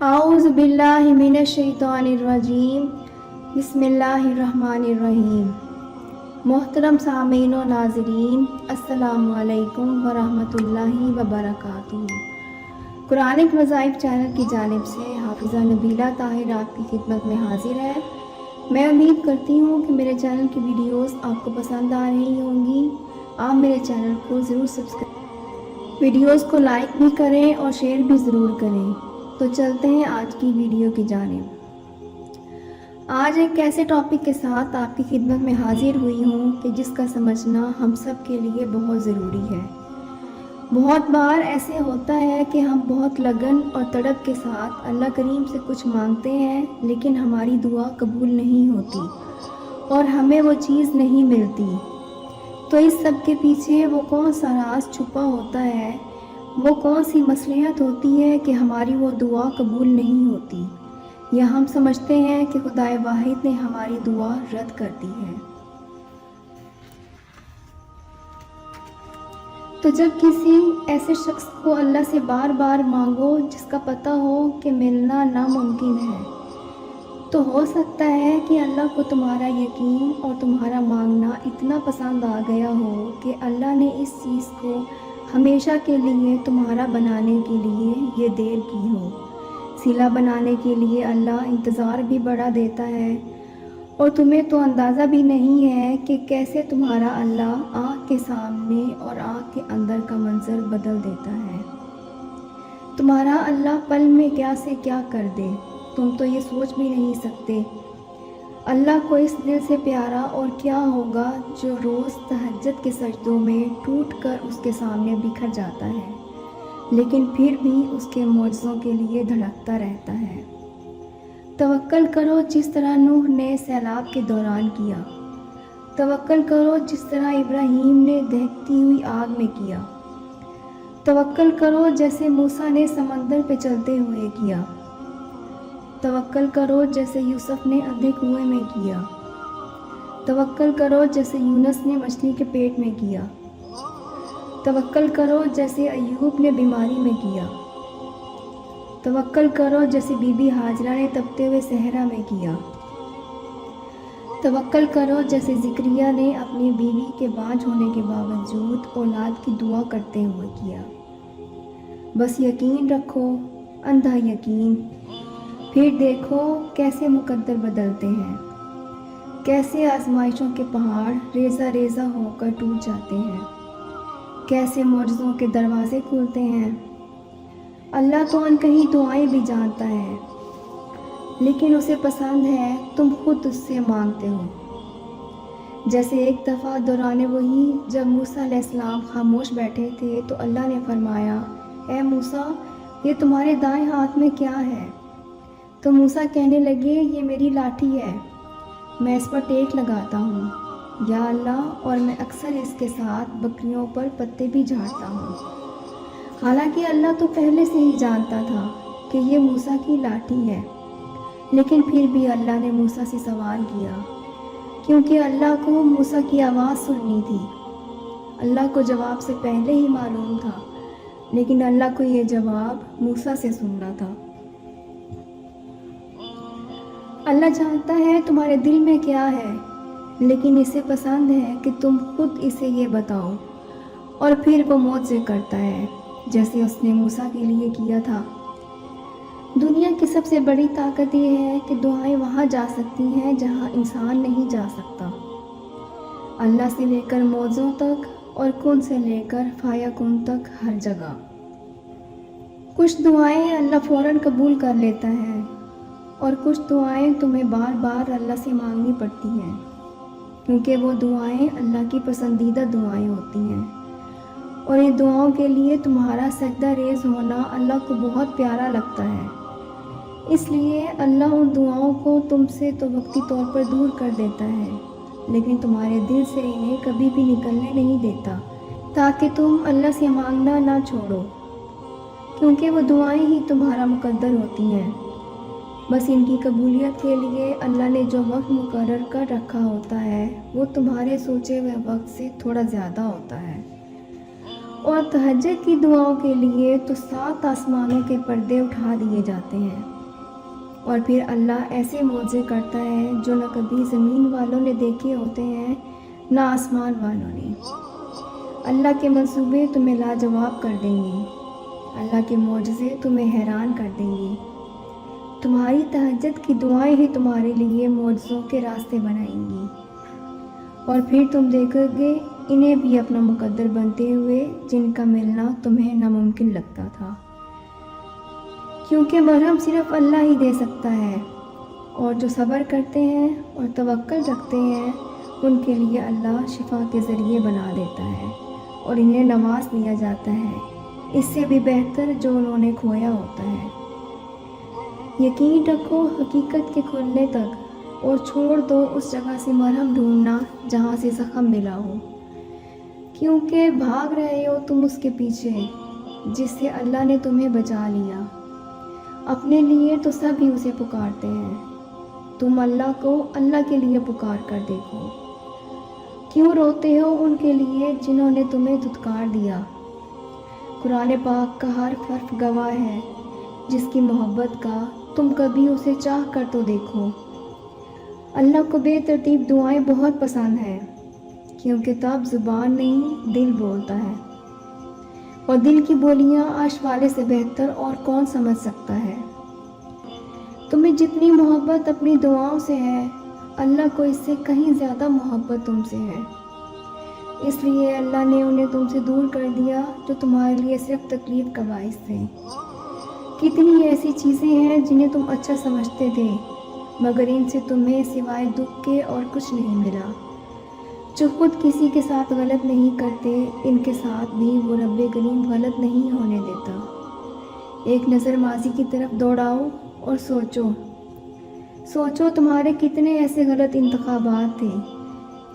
اعوذ باللہ من الشیطان الرجیم بسم اللہ الرحمن الرحیم۔ محترم سامعین و ناظرین، السلام علیکم ورحمۃ اللہ وبرکاتہ۔ قرآنک وظائف چینل کی جانب سے حافظہ نبیلہ طاہر آپ کی خدمت میں حاضر ہے۔ میں امید کرتی ہوں کہ میرے چینل کی ویڈیوز آپ کو پسند آ رہی ہوں گی۔ آپ میرے چینل کو ضرور سبسکرائب، ویڈیوز کو لائک بھی کریں اور شیئر بھی ضرور کریں۔ تو چلتے ہیں آج کی ویڈیو کی جانب۔ آج ایک ایسے ٹاپک کے ساتھ آپ کی خدمت میں حاضر ہوئی ہوں کہ جس کا سمجھنا ہم سب کے لیے بہت ضروری ہے۔ بہت بار ایسے ہوتا ہے کہ ہم بہت لگن اور تڑپ کے ساتھ اللہ کریم سے کچھ مانگتے ہیں، لیکن ہماری دعا قبول نہیں ہوتی اور ہمیں وہ چیز نہیں ملتی۔ تو اس سب کے پیچھے وہ کون سا راز چھپا ہوتا ہے، وہ کون سی مصلحت ہوتی ہے کہ ہماری وہ دعا قبول نہیں ہوتی، یا ہم سمجھتے ہیں کہ خدائے واحد نے ہماری دعا رد کر دی ہے۔ تو جب کسی ایسے شخص کو اللہ سے بار بار مانگو جس کا پتہ ہو کہ ملنا ناممکن ہے، تو ہو سکتا ہے کہ اللہ کو تمہارا یقین اور تمہارا مانگنا اتنا پسند آ گیا ہو کہ اللہ نے اس چیز کو ہمیشہ کے لیے تمہارا بنانے کے لیے یہ دیر کی ہو۔ صلہ بنانے کے لیے اللہ انتظار بھی بڑھا دیتا ہے، اور تمہیں تو اندازہ بھی نہیں ہے کہ کیسے تمہارا اللہ آنکھ کے سامنے اور آنکھ کے اندر کا منظر بدل دیتا ہے۔ تمہارا اللہ پل میں کیا سے کیا کر دے، تم تو یہ سوچ بھی نہیں سکتے۔ اللہ کو اس دل سے پیارا اور کیا ہوگا جو روز تہجد کے سجدوں میں ٹوٹ کر اس کے سامنے بکھر جاتا ہے، لیکن پھر بھی اس کے معجزوں کے لیے دھڑکتا رہتا ہے۔ توکل کرو جس طرح نوح نے سیلاب کے دوران کیا، توکل کرو جس طرح ابراہیم نے دہکتی ہوئی آگ میں کیا، توکل کرو جیسے موسیٰ نے سمندر پہ چلتے ہوئے کیا، توکل کرو جیسے یوسف نے اندھے کنویں میں کیا، توکل کرو جیسے یونس نے مچھلی کے پیٹ میں کیا، توکل کرو جیسے ایوب نے بیماری میں کیا، توکل کرو جیسے بی بی ہاجرہ نے تپتے ہوئے صحرا میں کیا، توکل کرو جیسے زکریا نے اپنی بیوی کے بانجھ ہونے کے باوجود اولاد کی دعا کرتے ہوئے کیا۔ بس یقین رکھو، اندھا یقین، پھر دیکھو کیسے مقدر بدلتے ہیں، کیسے آزمائشوں کے پہاڑ ریزہ ریزہ ہو کر ٹوٹ جاتے ہیں، کیسے معجزوں کے دروازے کھلتے ہیں۔ اللہ تو ان کہیں دعائیں بھی جانتا ہے، لیکن اسے پسند ہے تم خود اس سے مانگتے ہو۔ جیسے ایک دفعہ دوران وحی جب موسیٰ علیہ السلام خاموش بیٹھے تھے تو اللہ نے فرمایا، اے موسیٰ، یہ تمہارے دائیں ہاتھ میں کیا ہے؟ تو موسیٰ کہنے لگے، یہ میری لاٹھی ہے، میں اس پر ٹیک لگاتا ہوں یا اللہ، اور میں اکثر اس کے ساتھ بکریوں پر پتے بھی جھاڑتا ہوں۔ حالانکہ اللہ تو پہلے سے ہی جانتا تھا کہ یہ موسیٰ کی لاٹھی ہے، لیکن پھر بھی اللہ نے موسیٰ سے سوال کیا، کیونکہ اللہ کو موسیٰ کی آواز سننی تھی۔ اللہ کو جواب سے پہلے ہی معلوم تھا، لیکن اللہ کو یہ جواب موسیٰ سے سننا تھا۔ اللہ جانتا ہے تمہارے دل میں کیا ہے، لیکن اسے پسند ہے کہ تم خود اسے یہ بتاؤ، اور پھر وہ معجزے کرتا ہے جیسے اس نے موسیٰ کے لیے کیا تھا۔ دنیا کی سب سے بڑی طاقت یہ ہے کہ دعائیں وہاں جا سکتی ہیں جہاں انسان نہیں جا سکتا۔ اللہ سے لے کر معجزوں تک اور کن سے لے کر فیکون تک ہر جگہ۔ کچھ دعائیں اللہ فوراً قبول کر لیتا ہے، اور کچھ دعائیں تمہیں بار بار اللہ سے مانگنی پڑتی ہیں، کیونکہ وہ دعائیں اللہ کی پسندیدہ دعائیں ہوتی ہیں، اور ان دعاؤں کے لیے تمہارا سجدہ ریز ہونا اللہ کو بہت پیارا لگتا ہے۔ اس لیے اللہ ان دعاؤں کو تم سے تو وقتی طور پر دور کر دیتا ہے، لیکن تمہارے دل سے انہیں کبھی بھی نکلنے نہیں دیتا، تاکہ تم اللہ سے مانگنا نہ چھوڑو، کیونکہ وہ دعائیں ہی تمہارا مقدر ہوتی ہیں۔ بس ان کی قبولیت کے لیے اللہ نے جو وقت مقرر کر رکھا ہوتا ہے وہ تمہارے سوچے ہوئے وقت سے تھوڑا زیادہ ہوتا ہے، اور تہجد کی دعاؤں کے لیے تو 7 آسمانوں کے پردے اٹھا دیے جاتے ہیں، اور پھر اللہ ایسے معجزے کرتا ہے جو نہ کبھی زمین والوں نے دیکھے ہوتے ہیں نہ آسمان والوں نے۔ اللہ کے منصوبے تمہیں لاجواب کر دیں گے، اللہ کے معجزے تمہیں حیران کر دیں گے۔ تمہاری تہجد کی دعائیں ہی تمہارے لیے معجزوں کے راستے بنائیں گی، اور پھر تم دیکھو گے انہیں بھی اپنا مقدر بنتے ہوئے جن کا ملنا تمہیں ناممکن لگتا تھا، کیونکہ مرہم صرف اللہ ہی دے سکتا ہے، اور جو صبر کرتے ہیں اور توکل رکھتے ہیں ان کے لیے اللہ شفا کے ذریعے بنا دیتا ہے اور انہیں نواز دیا جاتا ہے اس سے بھی بہتر جو انہوں نے کھویا ہوتا ہے۔ یقین رکھو حقیقت کے کھلنے تک، اور چھوڑ دو اس جگہ سے مرہم ڈھونڈنا جہاں سے زخم ملا ہو، کیونکہ بھاگ رہے ہو تم اس کے پیچھے جس سے اللہ نے تمہیں بچا لیا۔ اپنے لیے تو سب ہی اسے پکارتے ہیں، تم اللہ کو اللہ کے لیے پکار کر دیکھو۔ کیوں روتے ہو ان کے لیے جنہوں نے تمہیں دھتکار دیا؟ قرآن پاک کا ہر حرف گواہ ہے، جس کی محبت کا تم کبھی اسے چاہ کر تو دیکھو۔ اللہ کو بے ترتیب دعائیں بہت پسند ہیں، کیونکہ تب زبان نہیں دل بولتا ہے، اور دل کی بولیاں عرش والے سے بہتر اور کون سمجھ سکتا ہے۔ تمہیں جتنی محبت اپنی دعاؤں سے ہے، اللہ کو اس سے کہیں زیادہ محبت تم سے ہے، اس لیے اللہ نے انہیں تم سے دور کر دیا جو تمہارے لیے صرف تکلیف کا باعث تھے۔ کتنی ایسی چیزیں ہیں جنہیں تم اچھا سمجھتے تھے، مگر ان سے تمہیں سوائے دکھ کے اور کچھ نہیں ملا۔ جو خود کسی کے ساتھ غلط نہیں کرتے، ان کے ساتھ بھی وہ رب کریم غلط نہیں ہونے دیتا۔ ایک نظر ماضی کی طرف دوڑاؤ اور سوچو تمہارے کتنے ایسے غلط انتخابات تھے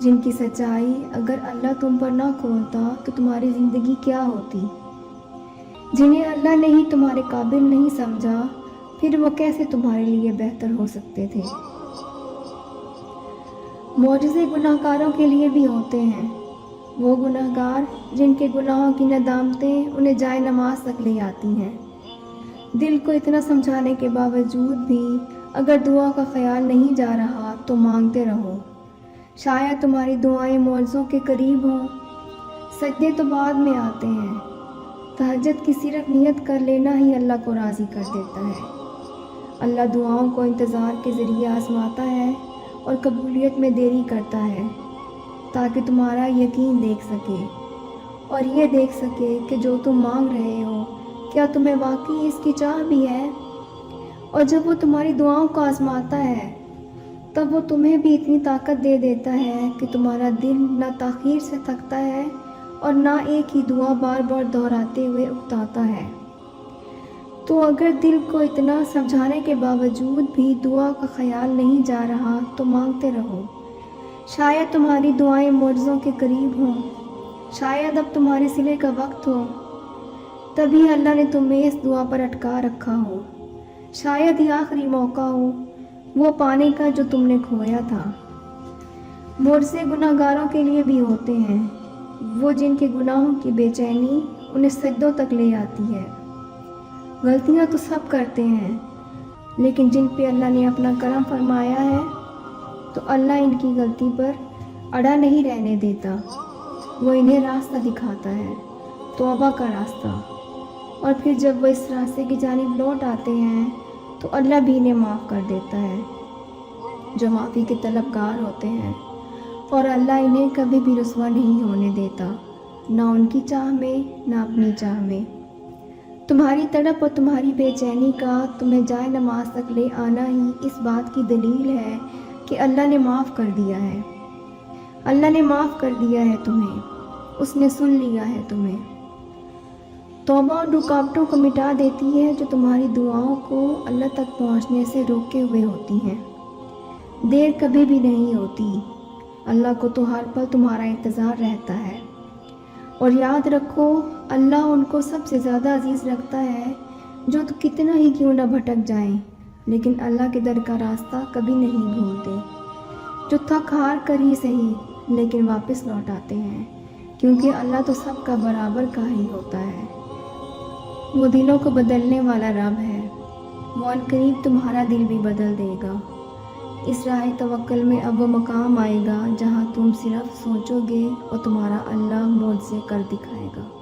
جن کی سچائی اگر اللہ تم پر نہ کھولتا تو تمہاری زندگی کیا ہوتی، جنہیں اللہ نے ہی تمہارے قابل نہیں سمجھا، پھر وہ کیسے تمہارے لیے بہتر ہو سکتے تھے۔ معجزے گناہ گاروں کے لیے بھی ہوتے ہیں، وہ گناہ گار جن کے گناہوں کی ندامتیں انہیں جائے نماز تک لے آتی ہیں۔ دل کو اتنا سمجھانے کے باوجود بھی اگر دعا کا خیال نہیں جا رہا تو مانگتے رہو، شاید تمہاری دعائیں معجزوں کے قریب ہوں۔ سجدے تو بعد میں آتے ہیں، تہجد کی صرف نیت کر لینا ہی اللہ کو راضی کر دیتا ہے۔ اللہ دعاؤں کو انتظار کے ذریعے آزماتا ہے اور قبولیت میں دیری کرتا ہے تاکہ تمہارا یقین دیکھ سکے، اور یہ دیکھ سکے کہ جو تم مانگ رہے ہو کیا تمہیں واقعی اس کی چاہ بھی ہے۔ اور جب وہ تمہاری دعاؤں کو آزماتا ہے تب وہ تمہیں بھی اتنی طاقت دے دیتا ہے کہ تمہارا دل نہ تاخیر سے تھکتا ہے اور نہ ایک ہی دعا بار بار دہراتے ہوئے اکتاتا ہے۔ تو اگر دل کو اتنا سمجھانے کے باوجود بھی دعا کا خیال نہیں جا رہا تو مانگتے رہو، شاید تمہاری دعائیں معجزوں کے قریب ہوں، شاید اب تمہارے صلے کا وقت ہو، تبھی اللہ نے تمہیں اس دعا پر اٹکا رکھا ہو، شاید یہ آخری موقع ہو وہ پانے کا جو تم نے کھویا تھا۔ معجزے گناہ گاروں کے لیے بھی ہوتے ہیں، وہ جن کے گناہوں کی بے چینی انہیں سجدوں تک لے آتی ہے۔ غلطیاں تو سب کرتے ہیں، لیکن جن پہ اللہ نے اپنا کرم فرمایا ہے تو اللہ ان کی غلطی پر اڑا نہیں رہنے دیتا، وہ انہیں راستہ دکھاتا ہے، توبہ کا راستہ، اور پھر جب وہ اس راستے کی جانب لوٹ آتے ہیں تو اللہ بھی انہیں معاف کر دیتا ہے، جو معافی کے طلبگار ہوتے ہیں، اور اللہ انہیں کبھی بھی رسوا نہیں ہونے دیتا، نہ ان کی چاہ میں نہ اپنی چاہ میں۔ تمہاری تڑپ اور تمہاری بے چینی کا تمہیں جائے نماز تک لے آنا ہی اس بات کی دلیل ہے کہ اللہ نے معاف کر دیا ہے، اللہ نے معاف کر دیا ہے تمہیں، اس نے سن لیا ہے تمہیں۔ توبہ اور رکاوٹوں کو مٹا دیتی ہے جو تمہاری دعاؤں کو اللہ تک پہنچنے سے روکے ہوئے ہوتی ہیں۔ دیر کبھی بھی نہیں ہوتی، اللہ کو تو ہر پل تمہارا انتظار رہتا ہے، اور یاد رکھو اللہ ان کو سب سے زیادہ عزیز رکھتا ہے جو تو کتنا ہی کیوں نہ بھٹک جائیں لیکن اللہ کے در کا راستہ کبھی نہیں بھولتے، جو تھک ہار کر ہی صحیح لیکن واپس لوٹ آتے ہیں، کیونکہ اللہ تو سب کا برابر کا ہی ہوتا ہے۔ وہ دلوں کو بدلنے والا رب ہے، وہ عنقریب تمہارا دل بھی بدل دے گا۔ اس راہ توکل میں اب وہ مقام آئے گا جہاں تم صرف سوچو گے اور تمہارا اللہ معجزے کر دکھائے گا۔